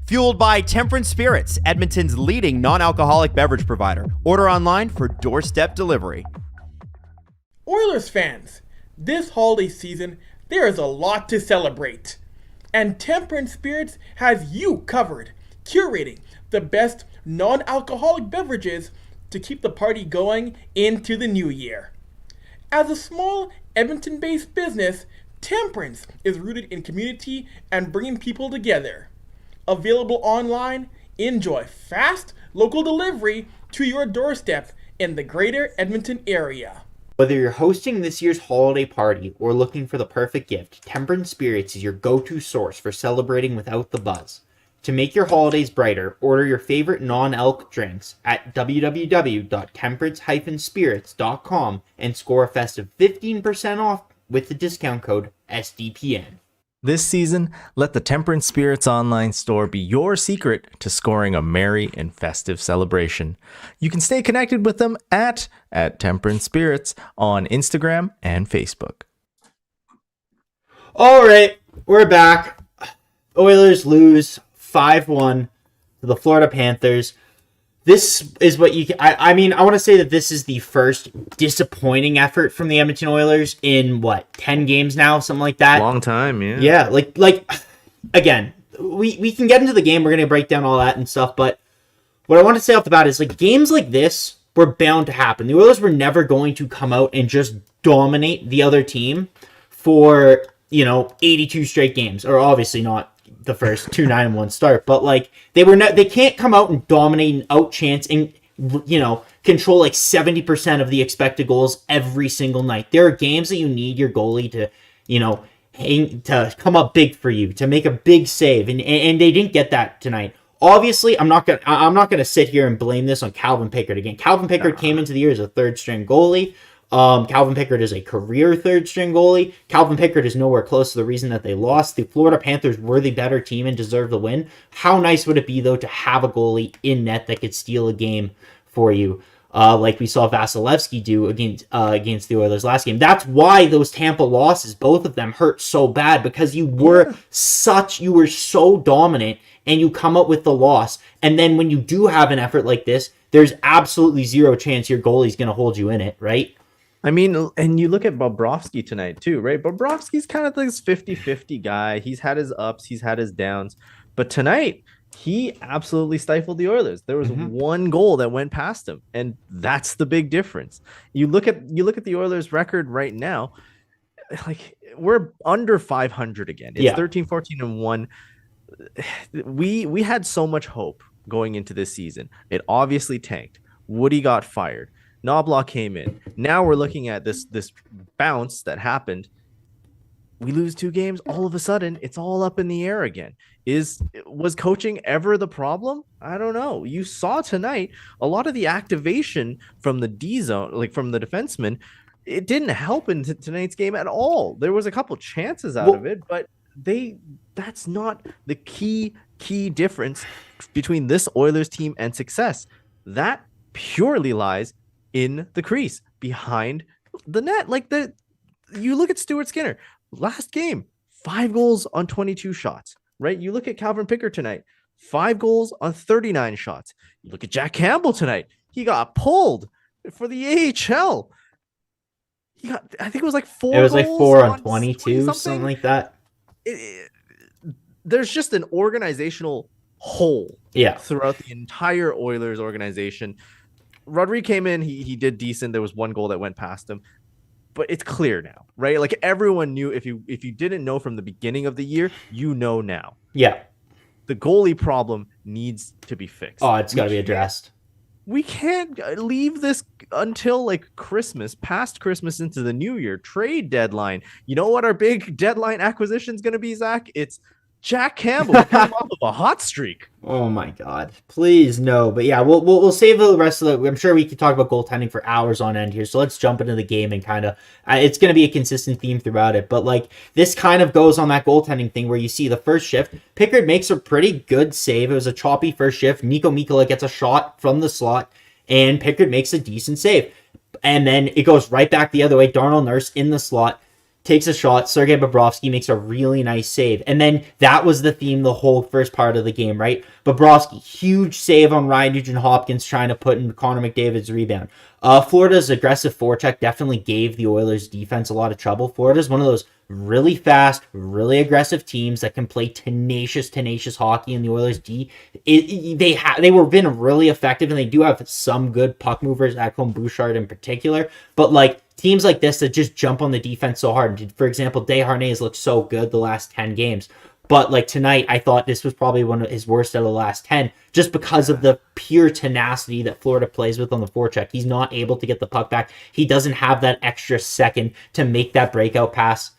Fueled by Temperance Spirits, Edmonton's leading non-alcoholic beverage provider. Order online for doorstep delivery. Oilers fans, this holiday season, there is a lot to celebrate. And Temperance Spirits has you covered, curating the best non-alcoholic beverages to keep the party going into the new year. As a small Edmonton-based business, Temperance is rooted in community and bringing people together. Available online, enjoy fast local delivery to your doorstep in the greater Edmonton area. Whether you're hosting this year's holiday party or looking for the perfect gift, Temperance Spirits is your go-to source for celebrating without the buzz. To make your holidays brighter, order your favorite non-alc drinks at www.temperance-spirits.com and score a festive 15% off with the discount code SDPN. This season, let the Temperance Spirits online store be your secret to scoring a merry and festive celebration. You can stay connected with them at Temperance Spirits on Instagram and Facebook. All right, we're back. Oilers lose 5-1 to the Florida Panthers. This is what you can... I mean, I want to say that this is the first disappointing effort from the Edmonton Oilers in, 10 games now? Something like that? Long time, yeah. Yeah, like again, we can get into the game. We're going to break down all that and stuff, but what I want to say off the bat is, games like this were bound to happen. The Oilers were never going to come out and just dominate the other team for, 82 straight games, or obviously not the first 2-9-1 start, but they can't come out and dominate and outchance and control 70% of the expected goals every single night. There are games that you need your goalie to to come up big for you, to make a big save, and they didn't get that tonight. Obviously, I'm not gonna sit here and blame this on Calvin Pickard again. Calvin Pickard came into the year as a third string goalie. Calvin Pickard is a career third-string goalie. Calvin Pickard is nowhere close to the reason that they lost. The Florida Panthers were the better team and deserved the win. How nice would it be, though, to have a goalie in net that could steal a game for you, like we saw Vasilevsky do against the Oilers last game. That's why those Tampa losses, both of them, hurt so bad, because you were so dominant, and you come up with the loss. And then when you do have an effort like this, there's absolutely zero chance your goalie's going to hold you in it, right? I mean, and you look at Bobrovsky tonight too, right? Bobrovsky's kind of this 50-50 guy. He's had his ups, he's had his downs. But tonight, he absolutely stifled the Oilers. There was one goal that went past him, and that's the big difference. You look at the Oilers' record right now, we're under 500 again. It's 13-14-1. We had so much hope going into this season. It obviously tanked. Woody got fired. Knobloch came in. Now we're looking at this bounce that happened. We lose 2 games. All of a sudden, it's all up in the air again. Was coaching ever the problem? I don't know. You saw tonight a lot of the activation from the D zone, from the defenseman. It didn't help in tonight's game at all. There was a couple chances out of it, but that's not the key difference between this Oilers team and success. That purely lies in the crease behind the net. You look at Stuart Skinner last game, 5 goals on 22 shots, right? You look at Calvin Pickard tonight, 5 goals on 39 shots. You look at Jack Campbell tonight, he got pulled for the AHL. I think it was 4 It was goals 4 on 22, something like that. There's just an organizational hole throughout the entire Oilers organization. Rodriguez came in, he did decent. There was 1 goal that went past him, but it's clear now, right? Everyone knew. If you didn't know from the beginning of the year, you know now. Yeah, the goalie problem needs to be fixed. Oh, it's got to be addressed. We can't leave this until Christmas, past Christmas into the new year, trade deadline. You know what our big deadline acquisition is going to be, Zach? It's Jack Campbell coming off of a hot streak. Oh my God! Please no. But yeah, we'll save the rest of the. I'm sure we could talk about goaltending for hours on end here. So let's jump into the game and kind of. It's going to be a consistent theme throughout it. But this kind of goes on that goaltending thing where you see the first shift, Pickard makes a pretty good save. It was a choppy first shift. Nico Mikkola gets a shot from the slot, and Pickard makes a decent save. And then it goes right back the other way. Darnell Nurse in the slot takes a shot. Sergei Bobrovsky makes a really nice save. And then that was the theme the whole first part of the game, right? Bobrovsky, huge save on Ryan Nugent-Hopkins trying to put in Connor McDavid's rebound. Florida's aggressive forecheck definitely gave the Oilers defense a lot of trouble. Florida's one of those really fast, really aggressive teams that can play tenacious hockey, and the Oilers they were been really effective, and they do have some good puck movers, Ekholm Bouchard in particular, but like teams like this that just jump on the defense so hard. For example, Desharnais looked so good the last 10 games. But like tonight, I thought this was probably one of his worst out of the last 10, just because of the pure tenacity that Florida plays with on the forecheck. He's not able to get the puck back. He doesn't have that extra second to make that breakout pass.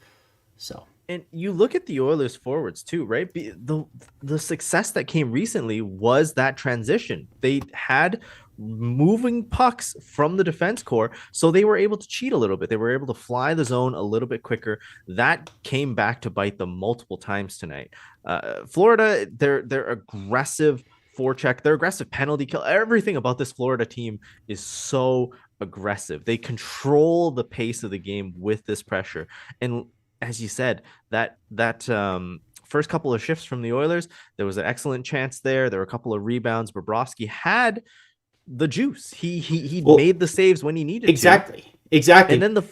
So, and you look at the Oilers forwards too, right? The success that came recently was that transition. They had moving pucks from the defense core, so they were able to cheat a little bit. They were able to fly the zone a little bit quicker. That came back to bite them multiple times tonight. Florida, their aggressive forecheck, their aggressive penalty kill, everything about this Florida team is so aggressive. They control the pace of the game with this pressure. And as you said, that first couple of shifts from the Oilers, there was an excellent chance there. There were a couple of rebounds. Bobrovsky had the juice. He made the saves when he needed to. Exactly. And then the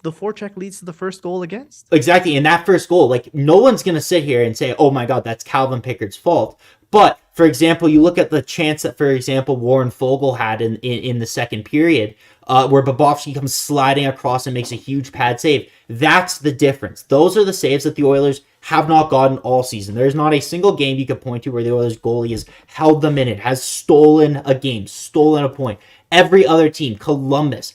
forecheck leads to the first goal against. Exactly. And that first goal, like, no one's going to sit here and say, oh my God, that's Calvin Pickard's fault. But, for example, you look at the chance that, for example, Warren Fogle had in the second period, where Bobrovsky comes sliding across and makes a huge pad save. That's the difference. Those are the saves that the Oilers have not gotten all season. There's not a single game you could point to where the Oilers goalie has held them in it, has stolen a game, stolen a point. Every other team, Columbus,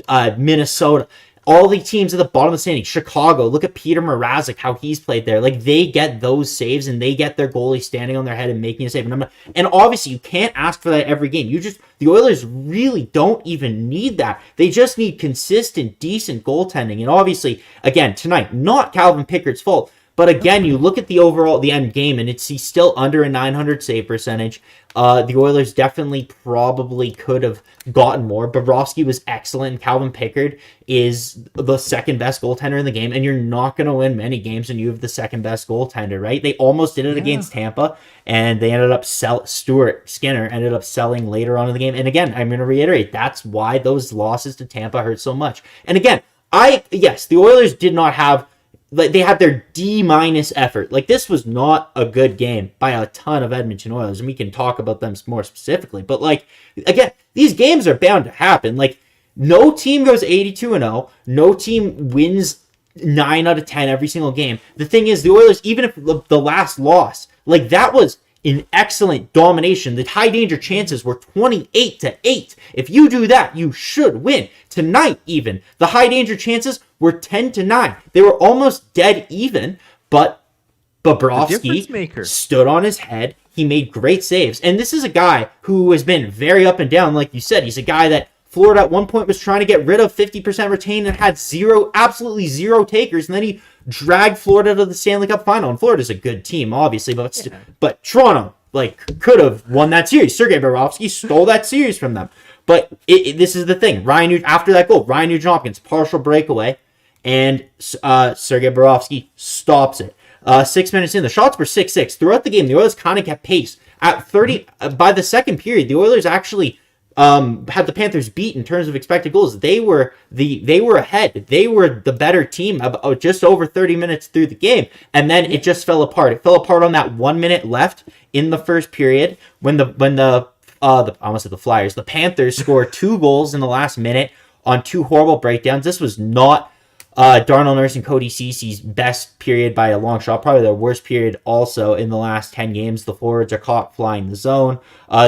Minnesota, all the teams at the bottom of the standing, Chicago, look at Peter Mrazek, how he's played there. Like, they get those saves, and they get their goalie standing on their head and making a save. And obviously, you can't ask for that every game. The Oilers really don't even need that. They just need consistent, decent goaltending. And obviously, again, tonight, not Calvin Pickard's fault. But again, you look at the end game, and he's still under a 900 save percentage. The Oilers definitely probably could have gotten more. Bobrovsky was excellent, and Calvin Pickard is the second best goaltender in the game, and you're not going to win many games when you have the second best goaltender, right? They almost did it against Tampa, and they ended up Stuart Skinner ended up selling later on in the game. And again, I'm going to reiterate, that's why those losses to Tampa hurt so much. And again, the Oilers did not have, they had their D- effort. Like, this was not a good game by a ton of Edmonton Oilers, and we can talk about them more specifically. But, like, again, these games are bound to happen. Like, no team goes 82-0. No team wins 9 out of 10 every single game. The thing is, the Oilers, even if the last loss, like, that was in excellent domination. The high danger chances were 28-8. If you do that, you should win. Tonight, even, the high danger chances were 10-9. They were almost dead even, but Bobrovsky stood on his head. He made great saves. And this is a guy who has been very up and down, like you said. He's a guy that Florida at one point was trying to get rid of, 50% retained, and had absolutely zero takers. And then he dragged Florida to the Stanley Cup final. And Florida's a good team, obviously, but Toronto, like, could have won that series. Sergei Bobrovsky stole that series from them. But this is the thing. After that goal, Ryan Nugent-Hopkins, partial breakaway, and Sergei Bobrovsky stops it. 6 minutes in, the shots were 6-6. Throughout the game, the Oilers kind of kept pace. At 30, by the second period, the Oilers actually had the Panthers beat in terms of expected goals. They were ahead. They were the better team about just over 30 minutes through the game, and then it just fell apart. It fell apart on that 1 minute left in the first period when the Flyers, the Panthers scored 2 goals in the last minute on 2 horrible breakdowns. This was not Darnell Nurse and Cody Cece's best period by a long shot, probably their worst period also in the last 10 games. The forwards are caught flying the zone.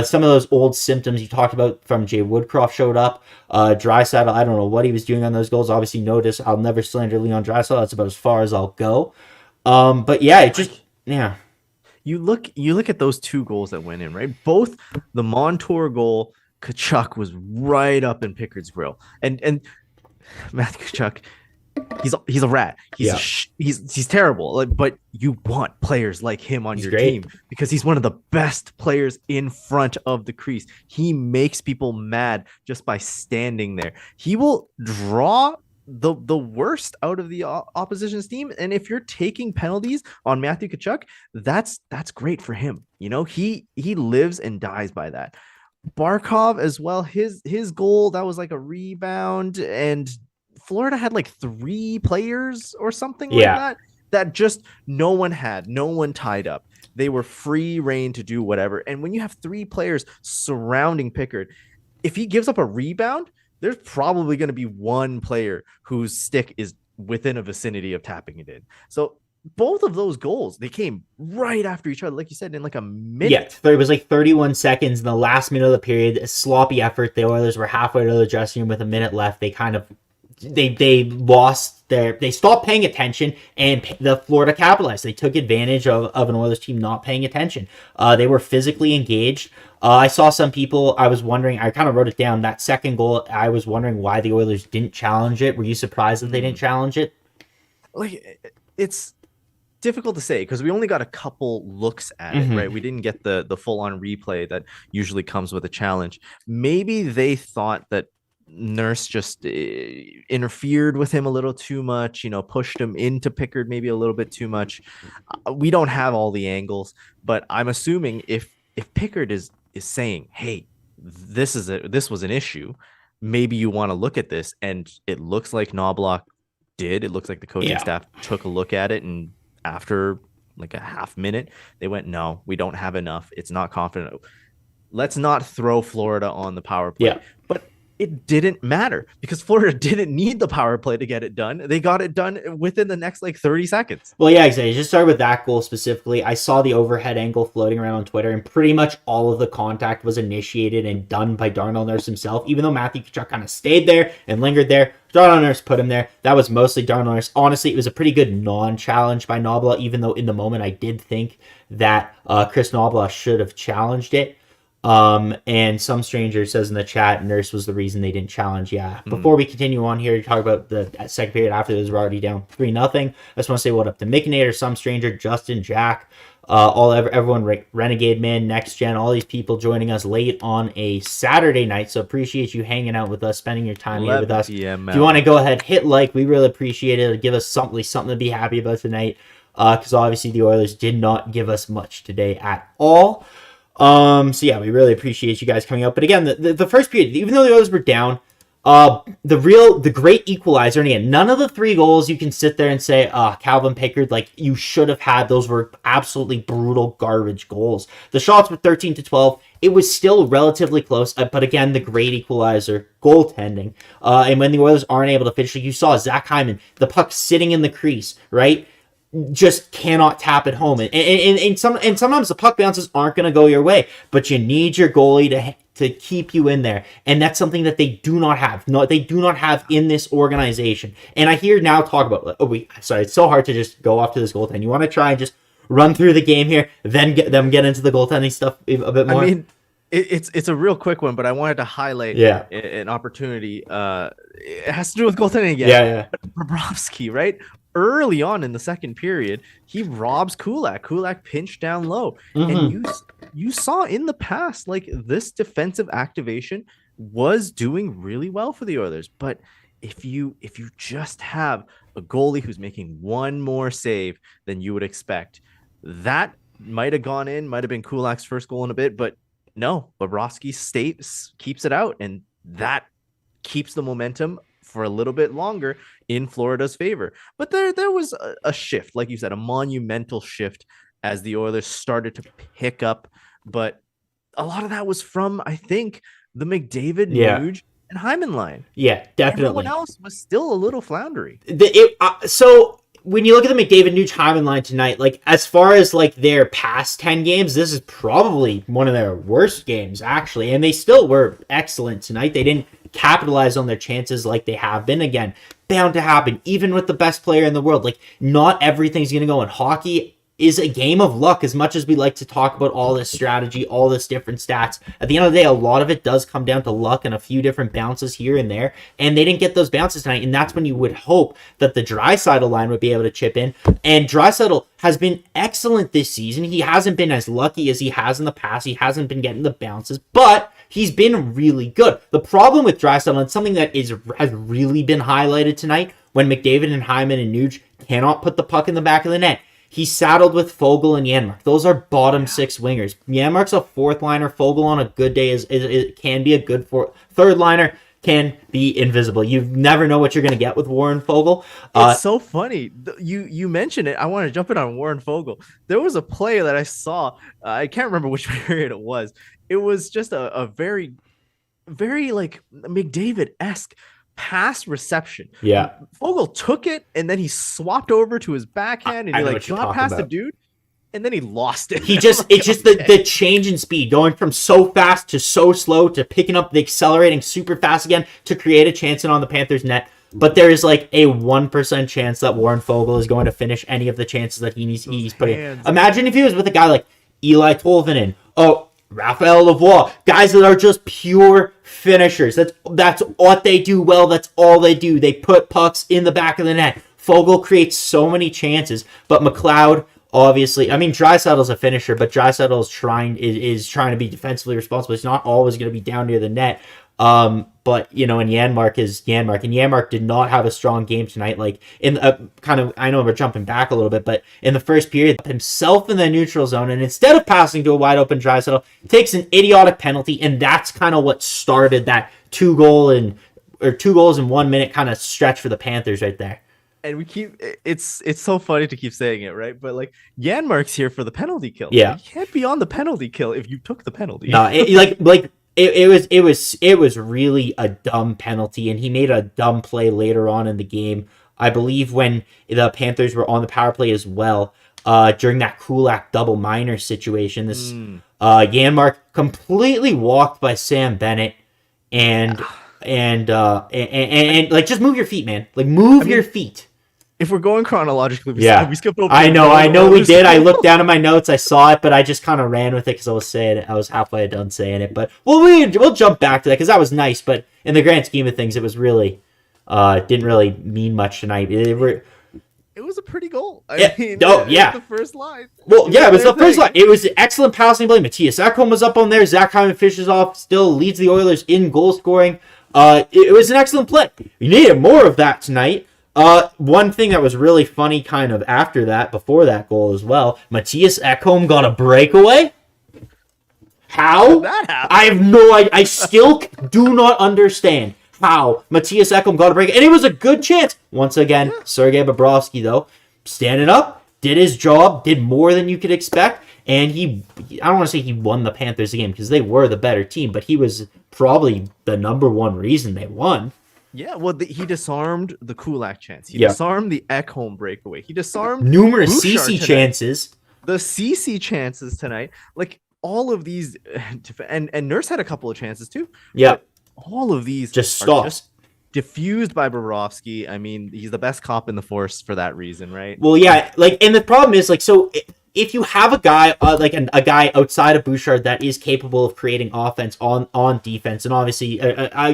Some of those old symptoms you talked about from Jay Woodcroft showed up. Draisaitl, I don't know what he was doing on those goals. Obviously, notice I'll never slander Leon Draisaitl. That's about as far as I'll go. But yeah, You look at those 2 goals that went in, right? Both the Montour goal, Tkachuk was right up in Pickard's grill, and Matthew Tkachuk, he's a rat. He's terrible. Like, but you want players like him on your team because he's one of the best players in front of the crease. He makes people mad just by standing there. He will draw the worst out of the opposition's team. And if you're taking penalties on Matthew Tkachuk, that's great for him. You know, he lives and dies by that. Barkov as well, his goal, that was like a rebound, and Florida had like 3 players or something like that just no one tied up. They were free reign to do whatever. And when you have 3 players surrounding Pickard, if he gives up a rebound, there's probably going to be one player whose stick is within a vicinity of tapping it in. So both of those goals, they came right after each other, like you said, in like a minute. Yeah, it was like 31 seconds in the last minute of the period. A sloppy effort. The Oilers were halfway to the dressing room with a minute left. They kind of they stopped paying attention, and the Florida capitalized. They took advantage of an Oilers team not paying attention. They were physically engaged. I saw some people, I was wondering, I kind of wrote it down, that second goal, I was wondering why the Oilers didn't challenge it. Were you surprised that they didn't challenge it? Like, it's difficult to say because we only got a couple looks at it, right? We didn't get the full-on replay that usually comes with a challenge. Maybe they thought that Nurse just interfered with him a little too much, you know, pushed him into Pickard maybe a little bit too much. We don't have all the angles, but I'm assuming if Pickard is saying, hey, this was an issue, maybe you want to look at this, and it looks like Knobloch did. It looks like the coaching staff took a look at it, and after like a half minute, they went, no, we don't have enough. It's not confident. Let's not throw Florida on the power play. Yeah. But it didn't matter because Florida didn't need the power play to get it done. They got it done within the next like 30 seconds. Well, yeah, exactly. Just start with that goal specifically. I saw the overhead angle floating around on Twitter, and pretty much all of the contact was initiated and done by Darnell Nurse himself, even though Matthew Tkachuk kind of stayed there and lingered there. Darnell Nurse put him there. That was mostly Darnell Nurse. Honestly, it was a pretty good non-challenge by Knobloch, even though in the moment I did think that Chris Knobloch should have challenged it. And some stranger says in the chat, Nurse was the reason they didn't challenge. Yeah. Before we continue on here to talk about the second period after this, we're already down 3-0. I just want to say what up to Mickinator, some stranger, Justin, Jack, everyone, Renegade Man, Next Gen, all these people joining us late on a Saturday night. So appreciate you hanging out with us, spending your time here with us. If you want to go ahead, hit like, we really appreciate it. It'll give us something to be happy about tonight. Because obviously the Oilers did not give us much today at all. So yeah, we really appreciate you guys coming out. But again, the first period, even though the Oilers were down, the great equalizer, and again, none of the 3 goals you can sit there and say, Calvin Pickard, like, you should have had, those were absolutely brutal garbage goals. The shots were 13-12. It was still relatively close, but again, the great equalizer, goaltending. And when the Oilers aren't able to finish, like you saw Zach Hyman, the puck sitting in the crease, right? Just cannot tap it home, and sometimes the puck bounces aren't going to go your way, but you need your goalie to keep you in there, and that's something that they do not have. No, they do not have in this organization. And I hear now talk about it's so hard to just go off to this goaltending. You want to try and just run through the game here, then get into the goaltending stuff a bit more. I mean, it's a real quick one, but I wanted to highlight an opportunity. It has to do with goaltending again. Yeah. Bobrovsky, right? Early on in the second period, he robs Kulak. Kulak pinched down low. And you saw in the past, like, this defensive activation was doing really well for the Oilers. But if you just have a goalie who's making one more save than you would expect, that might have gone in, might have been Kulak's first goal in a bit, but no, Bobrovsky keeps it out, and that keeps the momentum for a little bit longer in Florida's favor. But there was a shift, like you said, a monumental shift as the Oilers started to pick up. But a lot of that was from, I think, the McDavid, Nuge, and Hyman line. Yeah, definitely. Everyone else was still a little floundery. So when you look at the McDavid, Nuge, Hyman line tonight, like, as far as like their past 10 games, this is probably one of their worst games, actually. And they still were excellent tonight. They didn't capitalize on their chances like they have been. Again, bound to happen, even with the best player in the world. Like, not everything's going to go in hockey. is a game of luck. As much as we like to talk about all this strategy, all this different stats, at the end of the day, a lot of it does come down to luck and a few different bounces here and there, and they didn't get those bounces tonight, and that's when you would hope that the Draisaitl line would be able to chip in, and Draisaitl has been excellent this season. He hasn't been as lucky as he has in the past. He hasn't been getting the bounces, but he's been really good. The problem with Draisaitl, and something that has really been highlighted tonight, when McDavid and Hyman and Nuge cannot put the puck in the back of the net, he's saddled with Foegele and Janmark. Those are bottom six wingers. Janmark's a fourth liner. Foegele on a good day can be a good third liner. Can be invisible. You never know what you're going to get with Warren Foegele. It's so funny. You mentioned it. I want to jump in on Warren Foegele. There was a play that I saw. I can't remember which period it was. It was just a very, very like McDavid-esque pass reception. Yeah. Foegele took it and then he swapped over to his backhand and he like got past the dude and then he lost it. It's just the change in speed, going from so fast to so slow to picking up the accelerating super fast again to create a chance in on the Panthers net. But there is like a 1% chance that Warren Foegele is going to finish any of the chances that he's putting. Imagine if he was with a guy like Eli Tolvanen, Raphael Lavoie, guys that are just pure finishers. That's what they do well. That's all they do. They put pucks in the back of the net. Foegele creates so many chances, but McLeod, obviously, I mean, Draisaitl's a finisher, but Draisaitl is trying to be defensively responsible. He's not always going to be down near the net. But and Janmark is Janmark, and Janmark did not have a strong game tonight. Like in I know we're jumping back a little bit, but in the first period, himself in the neutral zone, and instead of passing to a wide open Draisaitl, takes an idiotic penalty, and that's kind of what started that 2 goals in 1 minute kind of stretch for the Panthers right there. And it's so funny to keep saying it, right? But like Janmark's here for the penalty kill. Yeah, you can't be on the penalty kill if you took the penalty. No, It was really a dumb penalty, and he made a dumb play later on in the game. I believe when the Panthers were on the power play as well, during that Kulak double minor situation, this Janmark completely walked by Sam Bennett, and like just move your feet, man. Like move your feet. If we're going chronologically, we skipped over. I know we did. I looked down at my notes. I saw it, but I just kind of ran with it because I was saying it. I was halfway done saying it, but we'll jump back to that because that was nice. But in the grand scheme of things, it was really didn't really mean much tonight. It was a pretty goal. The first line. Well, yeah, it was the first line. It was an excellent passing play. Matthias Ekholm was up on there. Zach Hyman fishes off, still leads the Oilers in goal scoring. It was an excellent play. We needed more of that tonight. One thing that was really funny kind of after that, before that goal as well, Matthias Ekholm got a breakaway. How? That happened? I have no idea. I still do not understand how Matthias Ekholm got a break. And it was a good chance. Once again, Sergei Bobrovsky, though, standing up, did his job, did more than you could expect. And I don't want to say he won the Panthers game because they were the better team, but he was probably the number one reason they won. Yeah, well, he disarmed the Kulak chance. He disarmed the Ekholm breakaway. He disarmed numerous CC chances. The CC chances tonight, like all of these, and Nurse had a couple of chances too. Yeah, all of these just stops. Diffused by Bobrovsky. I mean, he's the best cop in the force for that reason, right? Well, yeah, like, and the problem is, like, so if you have a guy a guy outside of Bouchard that is capable of creating offense on defense, and obviously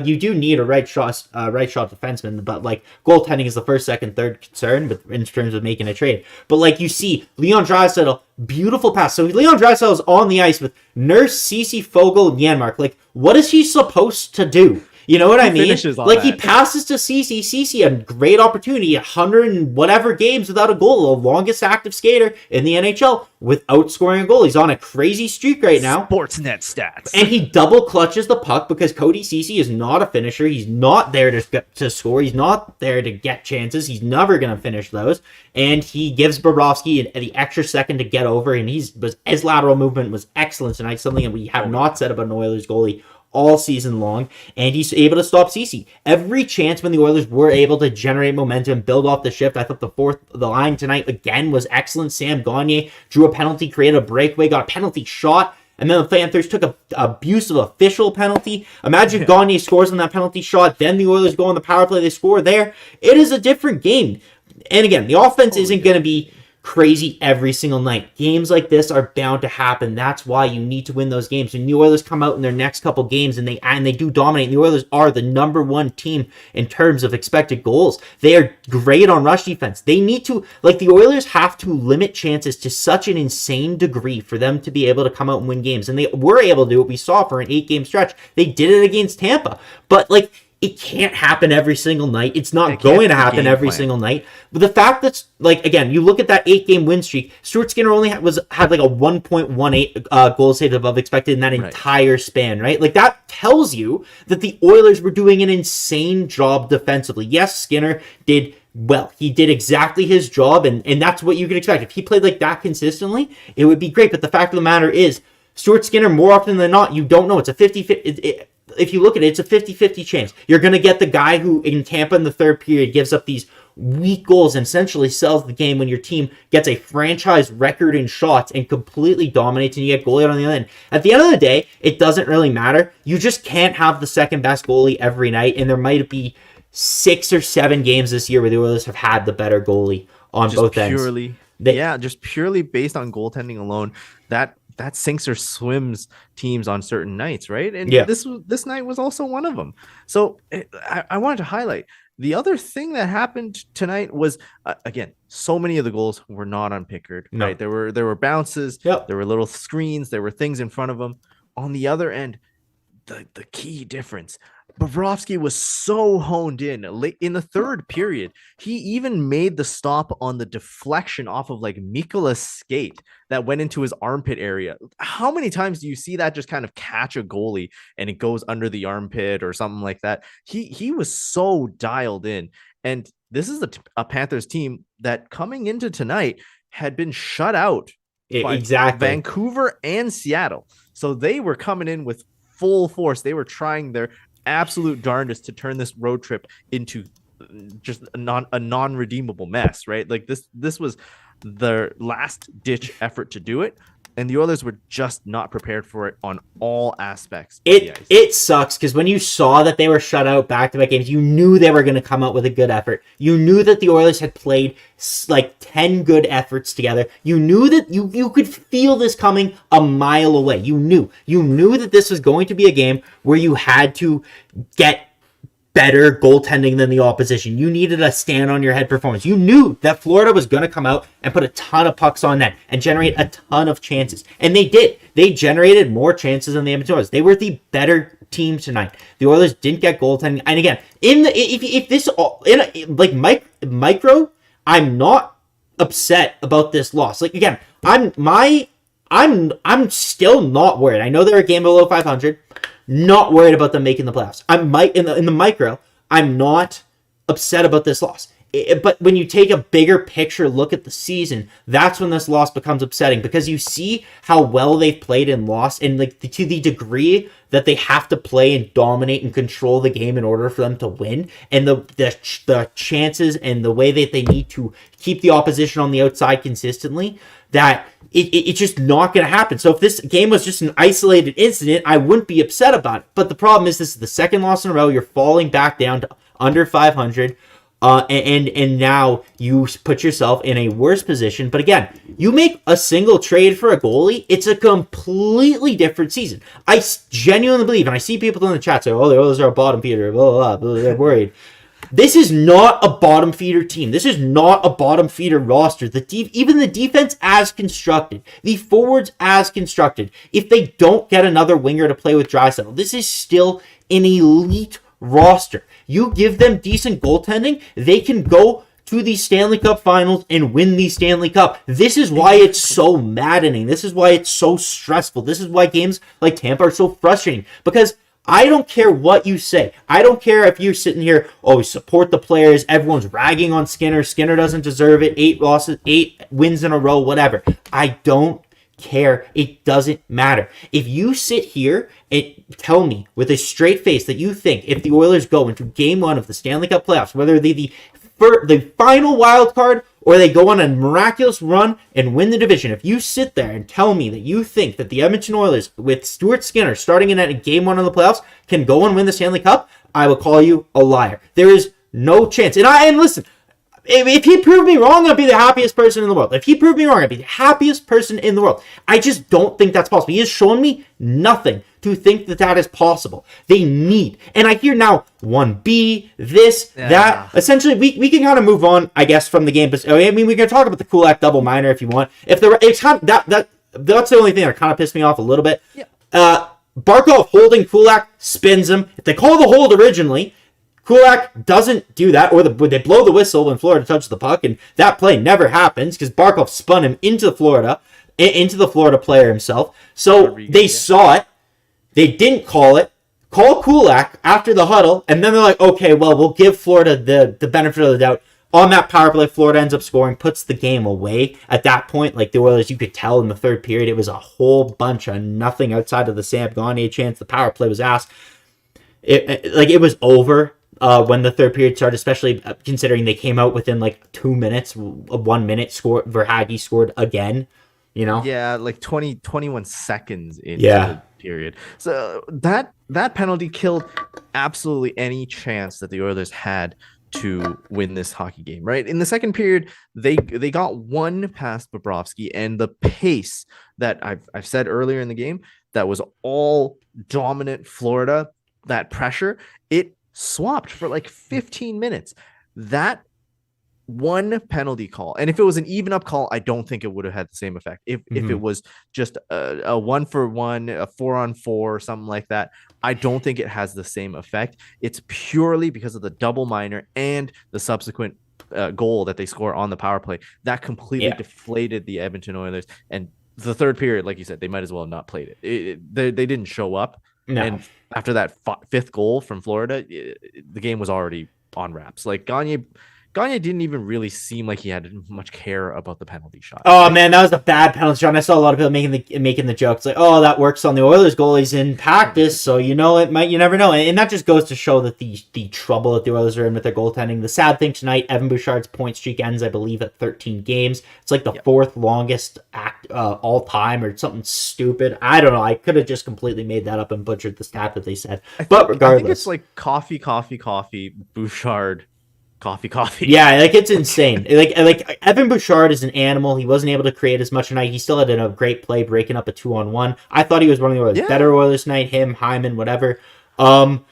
you do need a right shot defenseman, but like goaltending is the first, second, third concern, but in terms of making a trade. But like you see, Leon Draisaitl, beautiful pass. So Leon Draisaitl is on the ice with Nurse, Ceci, Foegele, Janmark. Like, what is he supposed to do? You know what I mean? Like, he passes to Ceci. Ceci, a great opportunity, 100 and whatever games without a goal, the longest active skater in the NHL without scoring a goal. He's on a crazy streak right now. Sportsnet stats. And he double clutches the puck because Cody Ceci is not a finisher. He's not there to score. He's not there to get chances. He's never going to finish those. And he gives Bobrovsky the extra second to get over, and his lateral movement was excellent tonight, something that we have not said about an Oilers goalie all season long, and he's able to stop Ceci. Every chance when the Oilers were able to generate momentum, build off the shift. I thought the line tonight again was excellent. Sam Gagner drew a penalty, created a breakaway, got a penalty shot, and then the Panthers took a abusive official penalty. Imagine Gagner scores on that penalty shot, then the Oilers go on the power play, they score there. It is a different game. And again, the offense isn't going to be crazy every single night. Games like this are bound to happen. That's why you need to win those games. And the Oilers come out in their next couple games and they do dominate. And the Oilers are the number one team in terms of expected goals. They are great on rush defense. They need to, like, the Oilers have to limit chances to such an insane degree for them to be able to come out and win games. And they were able to do what we saw for an 8-game stretch. They did it against Tampa. But, like, it can't happen every single night. It's not going to happen every single night. But the fact that's, like, again, you look at that 8-game win streak, Stuart Skinner only had like a 1.18 goal save above expected in that entire span, right? Like, that tells you that the Oilers were doing an insane job defensively. Yes, Skinner did well. He did exactly his job, and that's what you could expect. If he played like that consistently, it would be great. But the fact of the matter is, Stuart Skinner, more often than not, you don't know. It's a 50-50. If you look at it, it's a 50-50 chance. You're going to get the guy who in Tampa in the third period gives up these weak goals and essentially sells the game when your team gets a franchise record in shots and completely dominates and you get goalie on the other end. At the end of the day, it doesn't really matter. You just can't have the second best goalie every night, and there might be 6 or 7 games this year where the Oilers have had the better goalie on just both ends. Just purely based on goaltending alone, that sinks or swims teams on certain nights, right? And this night was also one of them. So I wanted to highlight the other thing that happened tonight was again, so many of the goals were not on Pickard, right? There were bounces, there were little screens, there were things in front of him. On the other end, the key difference, Bobrovsky was so honed in late in the third period. He even made the stop on the deflection off of like Mikola's skate that went into his armpit area. How many times do you see that just kind of catch a goalie and it goes under the armpit or something like that? He was so dialed in. And this is a Panthers team that coming into tonight had been shut out by Vancouver and Seattle. So they were coming in with full force. They were trying their absolute darndest to turn this road trip into just a non-redeemable mess, right? Like this was their last ditch effort to do it, and the Oilers were just not prepared for it on all aspects. It sucks because when you saw that they were shut out back-to-back games, you knew they were going to come out with a good effort. You knew that the Oilers had played like 10 good efforts together. You knew that you could feel this coming a mile away. You knew that this was going to be a game where you had to get better goaltending than the opposition. You needed a stand-on-your-head performance. You knew that Florida was going to come out and put a ton of pucks on net and generate a ton of chances. And they did. They generated more chances than the Edmonton Oilers. They were the better team tonight. The Oilers didn't get goaltending. And again, micro, I'm not upset about this loss. Like, again, I'm still not worried. I know they're a game below 500. Not worried about them making the playoffs. In the micro, I'm not upset about this loss. But when you take a bigger picture look at the season, that's when this loss becomes upsetting, because you see how well they've played and lost, and like to the degree that they have to play and dominate and control the game in order for them to win, and the chances and the way that they need to keep the opposition on the outside consistently, that it's just not going to happen. So if this game was just an isolated incident, I wouldn't be upset about it. But the problem is, this is the second loss in a row. You're falling back down to under 500. And now you put yourself in a worse position. But again, you make a single trade for a goalie, it's a completely different season. I genuinely believe, and I see people in the chat say, oh, those are a bottom feeder, blah, blah, blah, they're worried. This is not a bottom feeder team. This is not a bottom feeder roster. Even the defense as constructed, the forwards as constructed, if they don't get another winger to play with Draisaitl, this is still an elite roster. You give them decent goaltending, they can go to the Stanley Cup Finals and win the Stanley Cup. This is why it's so maddening. This is why it's so stressful. This is why games like Tampa are so frustrating, because I don't care what you say. I don't care if you're sitting here, oh, support the players, everyone's ragging on Skinner, Skinner doesn't deserve it, 8 wins in a row, whatever. I don't care. It doesn't matter. If you sit here and tell me with a straight face that you think if the Oilers go into game 1 of the Stanley Cup playoffs, whether they the final wild card or they go on a miraculous run and win the division, if you sit there and tell me that you think that the Edmonton Oilers with Stuart Skinner starting in game 1 of the playoffs can go and win the Stanley Cup, I will call you a liar. There is no chance. And listen, If he proved me wrong, I'd be the happiest person in the world. If he proved me wrong, I'd be the happiest person in the world. I just don't think that's possible. He has shown me nothing to think that is possible. They need, and I hear now 1B, that. Essentially, we can kind of move on, I guess, from the game. But I mean, we can talk about the Kulak double minor if you want. It's kind of, that's the only thing that kind of pissed me off a little bit. Yeah. Barkov holding Kulak, spins him. If they call the hold originally, Kulak doesn't do that, or they blow the whistle when Florida touches the puck, and that play never happens because Barkov spun him into the Florida player himself. So they saw it. They didn't call it. Call Kulak after the huddle, and then they're like, okay, well, we'll give Florida the benefit of the doubt. On that power play, Florida ends up scoring, puts the game away. At that point, like the Oilers, you could tell in the third period, it was a whole bunch of nothing outside of the Sam Gagner chance. The power play was asked. It was over when the third period started, especially considering they came out within like 2 minutes, 1 minute score. Verhaeghe scored again, Yeah, like 21 seconds into the period. So that penalty killed absolutely any chance that the Oilers had to win this hockey game, right? In the second period, they got one past Bobrovsky, and the pace that I've said earlier in the game, that was all dominant Florida, that pressure, it swapped for like 15 minutes. That one penalty call, and if it was an even up call, I don't think it would have had the same effect. If it was just a 1-for-1, a 4-on-4, something like that, I don't think it has the same effect. It's purely because of the double minor and the subsequent goal that they score on the power play that completely deflated the Edmonton Oilers. And the third period, like you said, they might as well have not played it. They didn't show up. No. And after that fifth goal from Florida, the game was already on wraps. Like Gagner didn't even really seem like he had much care about the penalty shot. Oh, man, that was a bad penalty shot. And I saw a lot of people making the jokes like, oh, that works on the Oilers goalies in practice, so you never know. And that just goes to show that the trouble that the Oilers are in with their goaltending. The sad thing tonight, Evan Bouchard's point streak ends, I believe, at 13 games. It's like the fourth longest all time or something stupid. I don't know. I could have just completely made that up and butchered the stat that they said. But regardless, I think it's like coffee, Bouchard. Coffee. Yeah, like it's insane. like Evan Bouchard is an animal. He wasn't able to create as much tonight. He still had a great play breaking up a 2-on-1. I thought he was one of the Oilers' better Oilers tonight. Him, Hyman, whatever. And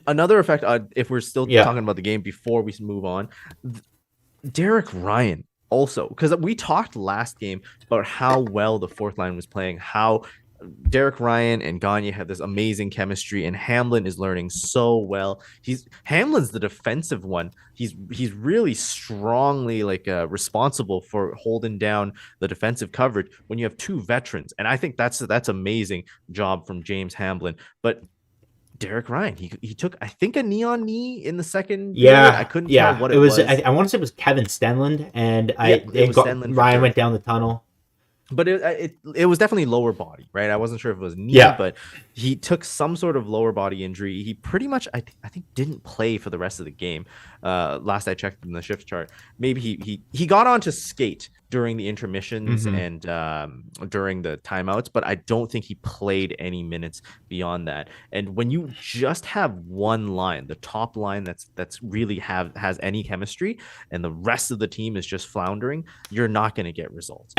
another effect, if we're still talking about the game before we move on, Derek Ryan also, because we talked last game about how well the fourth line was playing, how Derek Ryan and Gagner have this amazing chemistry, and Hamblin is learning so well. Hamlin's the defensive one. He's really strongly responsible for holding down the defensive coverage when you have two veterans, and I think that's amazing job from James Hamblin. But Derek Ryan, he took, I think, a knee in the second. Yeah, period. I couldn't tell what it was. I want to say it was Kevin Stenlund, and Ryan went down the tunnel. But it was definitely lower body, right? I wasn't sure if it was knee, but he took some sort of lower body injury. He pretty much, I think, didn't play for the rest of the game. Last I checked in the shift chart, maybe he got on to skate during the intermissions and during the timeouts, but I don't think he played any minutes beyond that. And when you just have one line, the top line that's really has any chemistry, and the rest of the team is just floundering, you're not going to get results.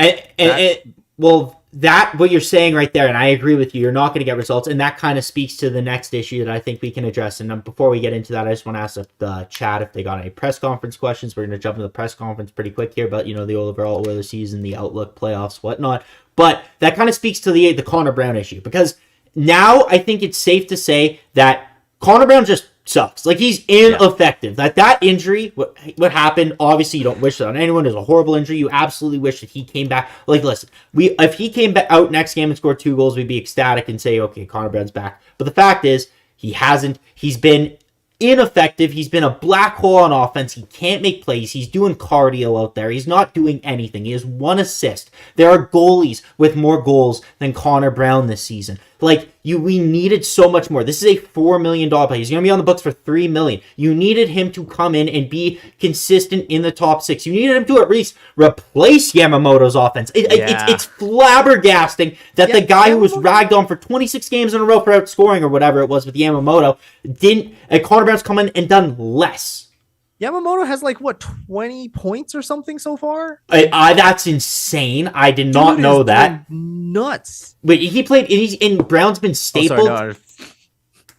What you're saying right there, and I agree with you, you're not going to get results, and that kind of speaks to the next issue that I think we can address. And before we get into that, I just want to ask the chat if they got any press conference questions. We're going to jump into the press conference pretty quick here, but the overall Oilers season, the outlook, playoffs, whatnot. But that kind of speaks to the Connor Brown issue, because now I think it's safe to say that Connor Brown just sucks. Like, he's ineffective. That injury, what happened, obviously you don't wish that on anyone. It was a horrible injury. You absolutely wish that he came back. Like, listen, if he came back out next game and scored 2 goals, we'd be ecstatic and say, okay, Connor Brown's back. But the fact is, he hasn't. He's been ineffective. He's been a black hole on offense. He can't make plays. He's doing cardio out there. He's not doing anything. He has 1 assist. There are goalies with more goals than Connor Brown this season. We needed so much more. This is a $4 million play. He's going to be on the books for $3 million. You needed him to come in and be consistent in the top 6. You needed him to at least replace Yamamoto's offense. It's flabbergasting that the guy who was ragged on for 26 games in a row for outscoring or whatever it was with Yamamoto Connor Brown's come in and done less. Yamamoto has like what 20 points or something so far. That's insane. I did not know that. Nuts. Wait, he played. And Brown's been stapled.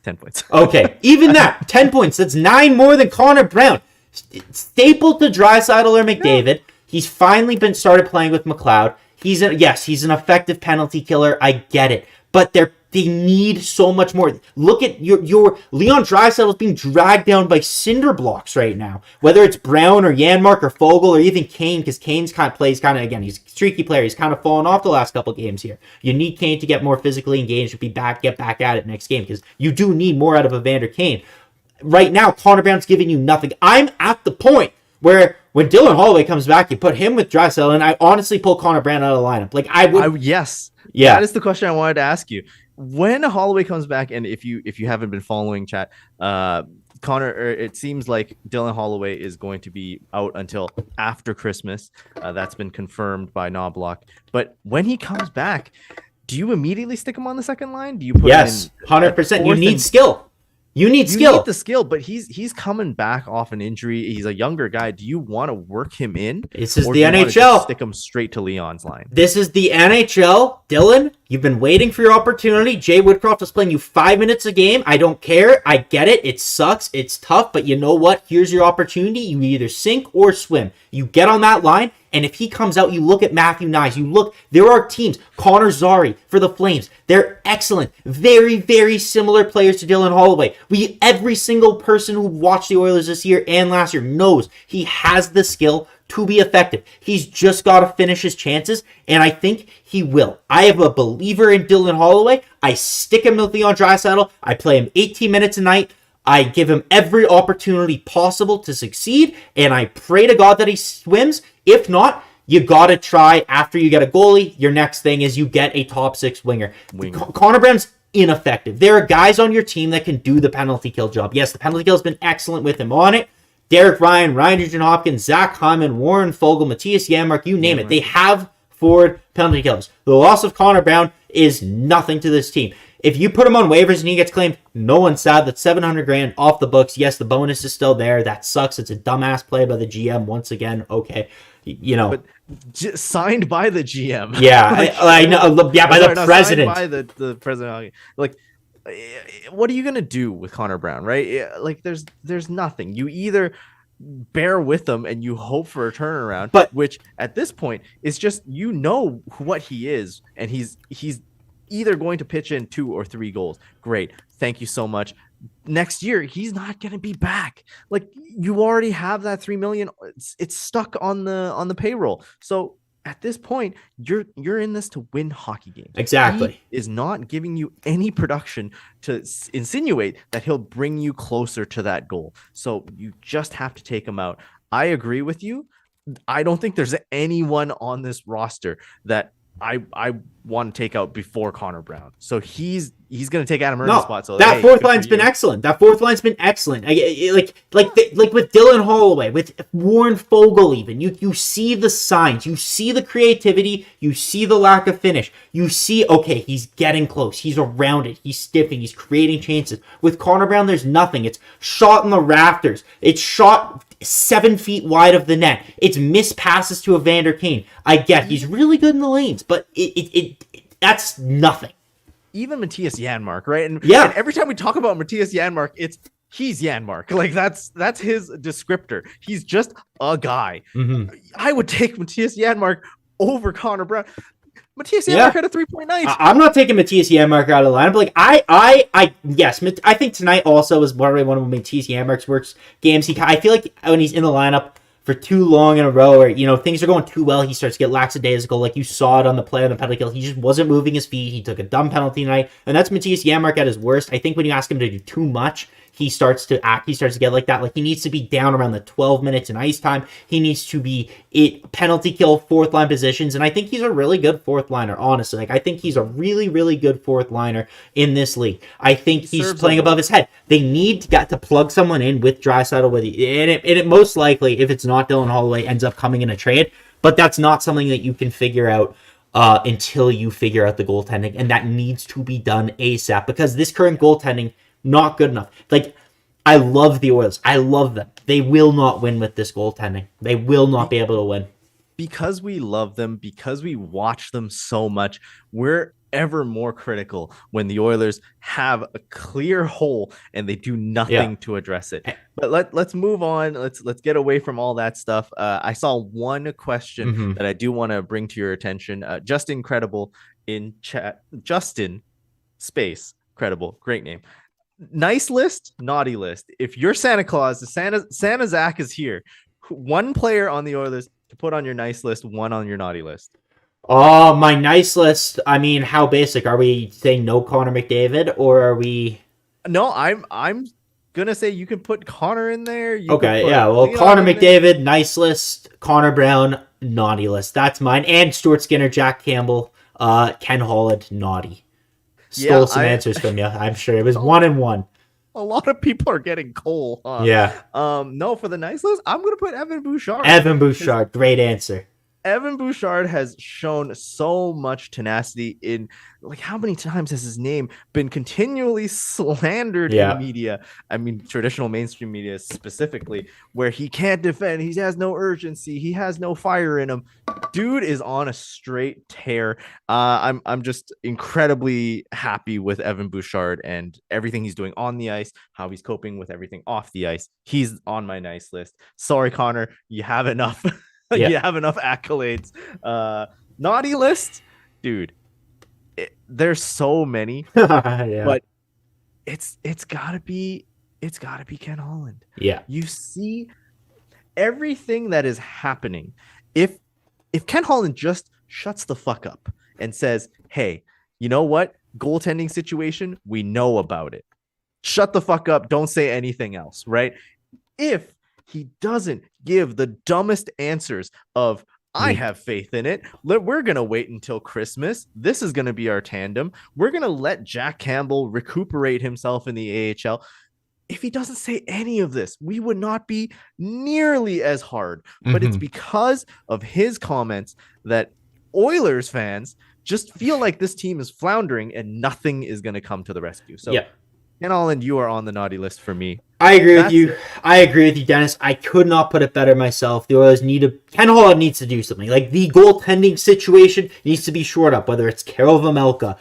10 points. Okay, even that 10 points. That's 9 more than Connor Brown. Stapled to Draisaitl or McDavid. Yeah. He's finally been started playing with McLeod. He's an effective penalty killer. I get it, but they need so much more. Look at your Leon Draisaitl is being dragged down by cinder blocks right now. Whether it's Brown or Janmark or Fogle or even Kane, because Kane's plays again. He's a streaky player. He's kind of fallen off the last couple games here. You need Kane to get more physically engaged, get back at it next game, because you do need more out of Evander Kane. Right now, Connor Brown's giving you nothing. I'm at the point where when Dylan Holloway comes back, you put him with Draisaitl, and I honestly pull Connor Brown out of the lineup. Like I would. Yes. Yeah. That is the question I wanted to ask you. When Holloway comes back, and if you haven't been following chat, it seems like Dylan Holloway is going to be out until after Christmas. That's been confirmed by non-alc. But when he comes back, do you immediately stick him on the second line? Do you put him in 100%. You need skill. You need skill. You need the skill, but he's coming back off an injury. He's a younger guy. Do you want to work him in? This is the NHL. Stick him straight to Leon's line. This is the NHL. Dylan, you've been waiting for your opportunity. Jay Woodcroft was playing you 5 minutes a game. I don't care. I get it. It sucks. It's tough. But you know what? Here's your opportunity. You either sink or swim. You get on that line. And if he comes out, you look at Matthew Nyes. There are teams. Connor Zary for the Flames. They're excellent. Very, very similar players to Dylan Holloway. Every single person who watched the Oilers this year and last year knows he has the skill to be effective. He's just got to finish his chances, and I think he will. I am a believer in Dylan Holloway. I stick him with Leon Draisaitl. I play him 18 minutes a night. I give him every opportunity possible to succeed, and I pray to God that he swims. If not, you got to try after you get a goalie. Your next thing is you get a top 6 winger. Connor Brown's ineffective. There are guys on your team that can do the penalty kill job. Yes, the penalty kill has been excellent with him on it. Derek Ryan, Ryan Nugent-Hopkins, Zach Hyman, Warren Fogle, Matthias Janmark, you name it. They have forward penalty kills. The loss of Connor Brown is nothing to this team. If you put him on waivers and he gets claimed, no one's sad. That's $700,000 off the books. Yes, the bonus is still there. That sucks. It's a dumbass play by the GM once again. Okay, but signed by the GM. Yeah, I know. Yeah, by the president. Signed by the president. Like, what are you gonna do with Connor Brown? Right? Like, there's nothing. You either bear with him and you hope for a turnaround, but which at this point is just what he is, and he's either going to pitch in 2 or 3 goals. Great. Thank you so much. Next year, he's not going to be back. Like, you already have that $3 million. It's stuck on the payroll. So at this point, you're in this to win hockey games. Exactly. He is not giving you any production to insinuate that he'll bring you closer to that goal. So you just have to take him out. I agree with you. I don't think there's anyone on this roster that I want to take out before Connor Brown. So he's going to take Adam Murray's spot. So that fourth line's been excellent. Like with Dylan Holloway, with Warren Fogle, even you see the signs, you see the creativity, you see the lack of finish, you see he's getting close, he's around it, he's stiffing, he's creating chances. With Connor Brown, there's nothing. It's shot in the rafters. It's shot 7 feet wide of the net. It's missed passes to Evander Kane. I get he's really good in the lanes, but that's nothing. Even Matthias Janmark, right? And every time we talk about Matthias Janmark, he's Janmark. Like that's his descriptor. He's just a guy. Mm-hmm. I would take Matthias Janmark over Connor Brown. Matthias Janmark had a 3-point night. I'm not taking Matthias Janmark out of the lineup. Like I think tonight also was probably one of Matthias Janmark's worst games. I feel like when he's in the lineup for too long in a row, or things are going too well, he starts to get lackadaisical. Like you saw it on the play on the penalty kill. He just wasn't moving his feet. He took a dumb penalty tonight, and that's Matthias Janmark at his worst. I think when you ask him to do too much, he starts to act. He starts to get like that. Like he needs to be down around the 12 minutes in ice time. He needs to be penalty kill fourth line positions, and I think he's a really good fourth liner. Honestly, like I think he's a really, really good fourth liner in this league. I think he's playing above his head. They need to plug someone in with Draisaitl with you, and it most likely, if it's not Dylan Holloway, ends up coming in a trade. But that's not something that you can figure out until you figure out the goaltending, and that needs to be done ASAP because this current goaltending. Not good enough. Like, I love the Oilers. I love them. They will not win with this goaltending. They will not be able to win. Because we love them, because we watch them so much, we're ever more critical when the Oilers have a clear hole and they do nothing to address it. But let's move on. Let's get away from all that stuff. I saw one question that I do want to bring to your attention. Just Incredible in chat. Justin Space Credible, great name. Nice list, naughty list. If you're Santa Claus, Santa Zach is here. One player on the Oilers to put on your nice list, one on your naughty list. Oh, my nice list. I mean, how basic? Are we saying no Connor McDavid, or are we? No, I'm gonna say you can put Connor in there. Okay, yeah. Well, Connor McDavid, nice list. Connor Brown, naughty list. That's mine. And Stuart Skinner, Jack Campbell, Ken Holland, naughty. Stole some answers from you. I'm sure it was 1 and 1. A lot of people are getting Cole. Huh? Yeah. No, for the nice list, I'm gonna put Evan Bouchard. Evan Bouchard, great answer. Evan Bouchard has shown so much tenacity in, like, how many times has his name been continually slandered in media? I mean, traditional mainstream media specifically, where he can't defend, he has no urgency, he has no fire in him. Dude is on a straight tear. I'm just incredibly happy with Evan Bouchard and everything he's doing on the ice, how he's coping with everything off the ice. He's on my nice list. Sorry, Connor, you have enough. You have enough accolades. Naughty list, dude. There's so many, but it's gotta be Ken Holland. Yeah, you see everything that is happening. If Ken Holland just shuts the fuck up and says, "Hey, you know what? Goaltending situation, we know about it. Shut the fuck up. Don't say anything else." Right? If he doesn't give the dumbest answers of, I have faith in it. We're going to wait until Christmas. This is going to be our tandem. We're going to let Jack Campbell recuperate himself in the AHL. If he doesn't say any of this, we would not be nearly as hard. But it's because of his comments that Oilers fans just feel like this team is floundering and nothing is going to come to the rescue. So, Ken Holland, you are on the naughty list for me. I agree with you. I agree with you, Dennis. I could not put it better myself. The Oilers Ken Holland needs to do something. Like, the goaltending situation needs to be shored up, whether it's Karel Vejmelka,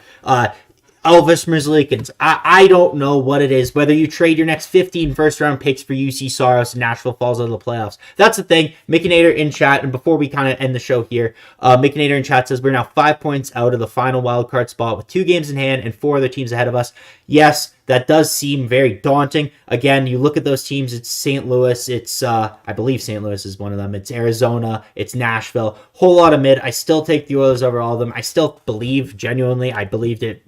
Elvis Merzlikins. I don't know what it is. Whether you trade your next 15 first-round picks for UC Saros and Nashville falls out of the playoffs. That's the thing. Mickinator in chat, and before we kind of end the show here, Mickinator in chat says we're now 5 points out of the final wildcard spot with 2 games in hand and 4 other teams ahead of us. Yes, that does seem very daunting. Again, you look at those teams, it's St. Louis, it's, I believe St. Louis is one of them, it's Arizona, it's Nashville, whole lot of mid. I still take the Oilers over all of them. I still believe, genuinely, I believed it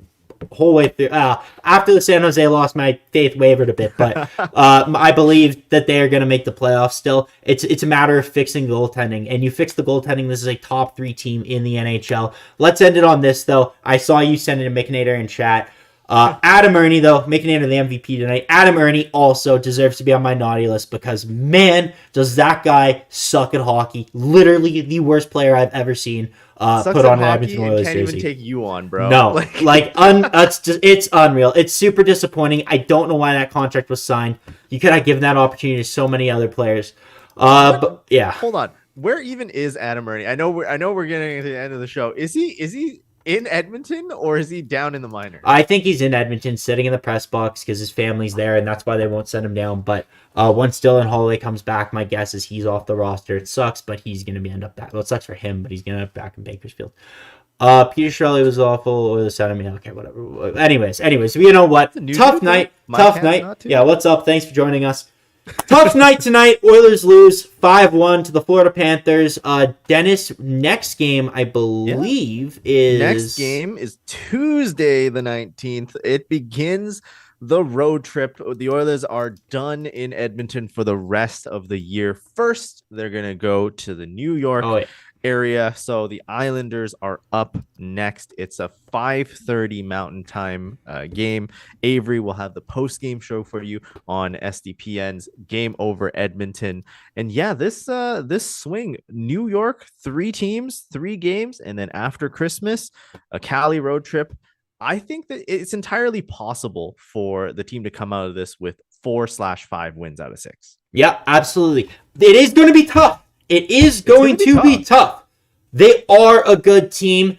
whole way through. After the San Jose loss, my faith wavered a bit, but I believe that they are going to make the playoffs still. It's a matter of fixing goaltending, and you fix the goaltending, this is a top 3 team in the NHL. Let's end it on this, though. I saw you send it to Mickinator in chat. Adam Ernie, though, making it into the MVP tonight. Adam Ernie also deserves to be on my naughty list because, man, does that guy suck at hockey. Literally the worst player I've ever seen put on an Edmonton Oilers jersey. Can't even take you on, bro. No, it's unreal. It's super disappointing. I don't know why that contract was signed. You could have given that opportunity to so many other players. But yeah. Hold on. Where even is Adam Ernie? I know we're getting to the end of the show. Is he in Edmonton, or is he down in the minors? I think he's in Edmonton, sitting in the press box because his family's there, and that's why they won't send him down. But once Dylan Holloway comes back, my guess is he's off the roster. It sucks, but he's going to end up back. Well, it sucks for him, but he's going to end up back in Bakersfield. Peter Shirley was awful, or the side of me. Okay, whatever. Anyways, you know what? Tough night. Yeah, what's up? Thanks for joining us. Tough night tonight. Oilers lose 5-1 to the Florida Panthers. Dennis, next game, I believe, is... Next game is Tuesday the 19th. It begins the road trip. The Oilers are done in Edmonton for the rest of the year. First, they're going to go to the New York area. So the Islanders are up next. It's a 5:30 Mountain Time game. Avery will have the post-game show for you on SDPN's Game Over Edmonton. And yeah, this swing, New York, 3 teams, 3 games, and then after Christmas, a Cali road trip. I think that it's entirely possible for the team to come out of this with 4/5 wins out of 6. Yeah, absolutely. It is going to be tough. It is going to be tough. They are a good team.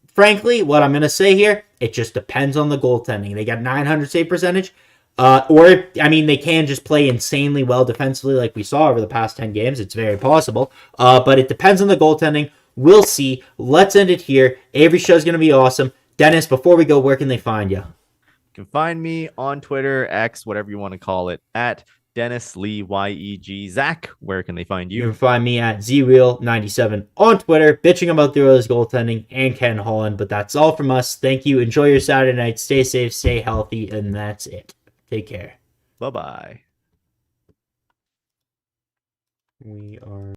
Frankly, what I'm going to say here, it just depends on the goaltending. They got 900 save percentage. They can just play insanely well defensively like we saw over the past 10 games. It's very possible. But it depends on the goaltending. We'll see. Let's end it here. Avery's show is going to be awesome. Dennis, before we go, where can they find you? You can find me on Twitter, X, whatever you want to call it, at Dennis Li, YEG. Zach, where can they find you? You can find me at ZReal97 on Twitter, bitching about the Oilers goaltending and Ken Holland. But that's all from us. Thank you. Enjoy your Saturday night. Stay safe, stay healthy, and that's it. Take care. Bye-bye. We are...